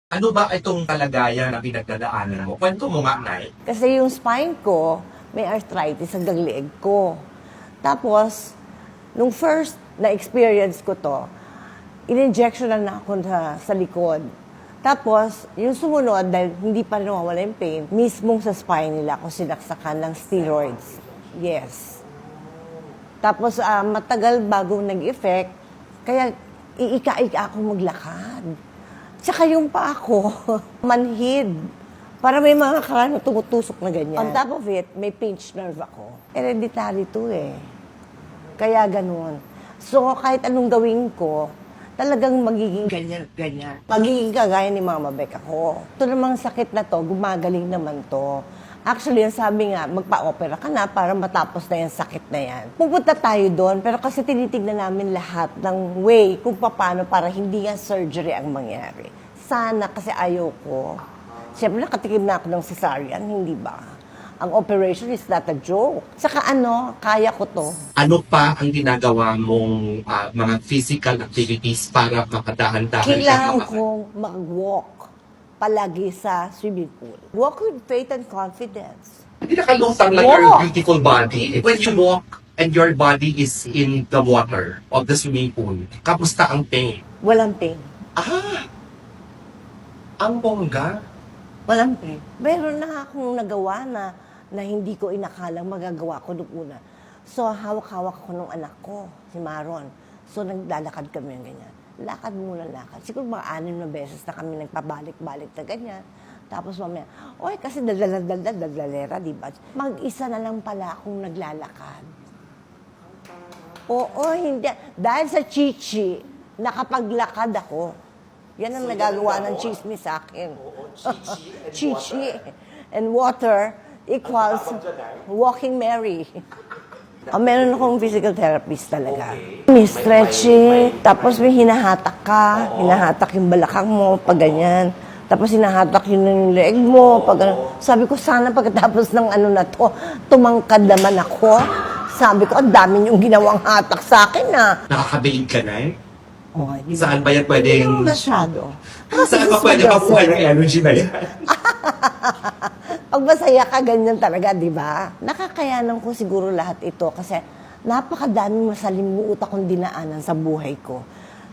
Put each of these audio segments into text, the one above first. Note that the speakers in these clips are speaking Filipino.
Ano ba itong kalagayan na pinagdadaanan mo? Kwento mo nga, Nay. Kasi yung spine ko, may arthritis hanggang leeg ko. Tapos, nung first na-experience ko to, in-injection na ako sa likod. Tapos, yung sumunod, dahil hindi pa rin nawawala yung pain, mismong sa spine nila ako sinaksakan ng steroids. Yes. Tapos, matagal bago nag-effect, kaya iika-ika ako maglakad. Tsaka yung pa ako, manhid. Para may mga karano tumutusok na ganyan. On top of it, may pinched nerve ako. Hereditary to eh. Kaya ganun. So, kahit anong gawin ko, talagang magiging ganyan. Magiging kagaya ni Mama Beck ako. Ito namang sakit na to, gumagaling naman to. Actually, ang sabi nga, magpa-opera ka na para matapos na yung sakit na yan. Pupunta tayo doon, pero kasi tinitignan namin lahat ng way kung paano para hindi nga surgery ang mangyari. Sana kasi ayaw ko. Siyempre, nakatikim na ako ng cesarean, hindi ba? Ang operation is not a joke. Saka kaya ko to. Ano pa ang ginagawa mong mga physical activities para makadahan-dahan Kailangan kong mag-walk palagi sa swimming pool. Walk with faith and confidence. Hindi nakalutang lang Walk. your beautiful body. When you walk and your body is in the water of the swimming pool, kamusta ang pain? Walang pain. Ang bongga. Walang pain. Meron na akong nagawa na hindi ko inakalang magagawa ko noong una. So, hawak-hawak ko nung anak ko, si Maron. So, naglalakad kami ng ganyan. Lakad muna lakad. Siguro mga 6 na beses na kami nagpabalik-balik na ganyan. Tapos mamaya, oy, kasi dadalera, di ba? Mag-isa na lang pala akong naglalakad. Oo, hindi. Dahil sa chichi, nakapaglakad ako. Yan ang nagagawa ng chismis sa akin. Chichi and water equals walking Mary. Meron akong physical therapist talaga. May stretching, tapos may hinahatak ka, hinahatak yung balakang mo, pag ganyan. Tapos hinahatak yun yung leg mo, pag ganyan. Sabi ko, sana pagkatapos ng na to, tumangkad naman ako. Sabi ko, ang dami yung ginawang hatak sa akin Nakakabilig ka na eh? Oh, Saan ba yan pwedeng... Hindi masyado. Saan ba pwede makuha ng energy na yan? Pag masaya ka, ganyan talaga, di ba? Nakakayanan ko siguro lahat ito kasi napakadaming masalimuot akong dinaanan sa buhay ko.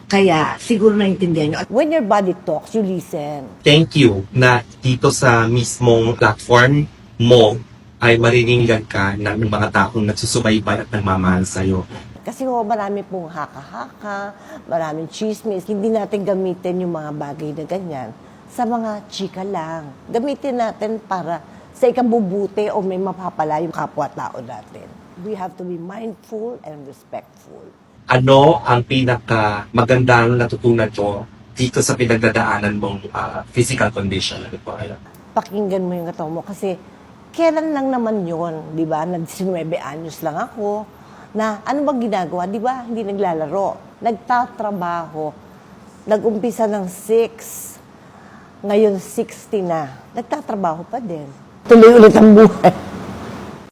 Kaya, siguro naintindihan nyo. When your body talks, you listen. Thank you na dito sa mismong platform mo ay mariningan ka ng mga taong nagsusubaybay at nagmamahal sa'yo. Kasi marami pong haka-haka, maraming chismis. Hindi natin gamitin yung mga bagay na ganyan sa mga chika lang. Gamitin natin para sa ikabubuti o may mapapala yung kapwa-tao natin. We have to be mindful and respectful. Ano ang pinaka magandang natutunan mo dito sa pinagdadaanan mong physical condition? Ano po? Pakinggan mo yung katawan mo kasi kailan lang naman yon, di ba? Nag-19 anyos lang ako. Na ano bang ginagawa? Di ba? Hindi naglalaro. Nagtatrabaho. Nag-umpisa ng 6. Ngayon 60 na. Nagtatrabaho pa din. Tuloy ulit ang buhay.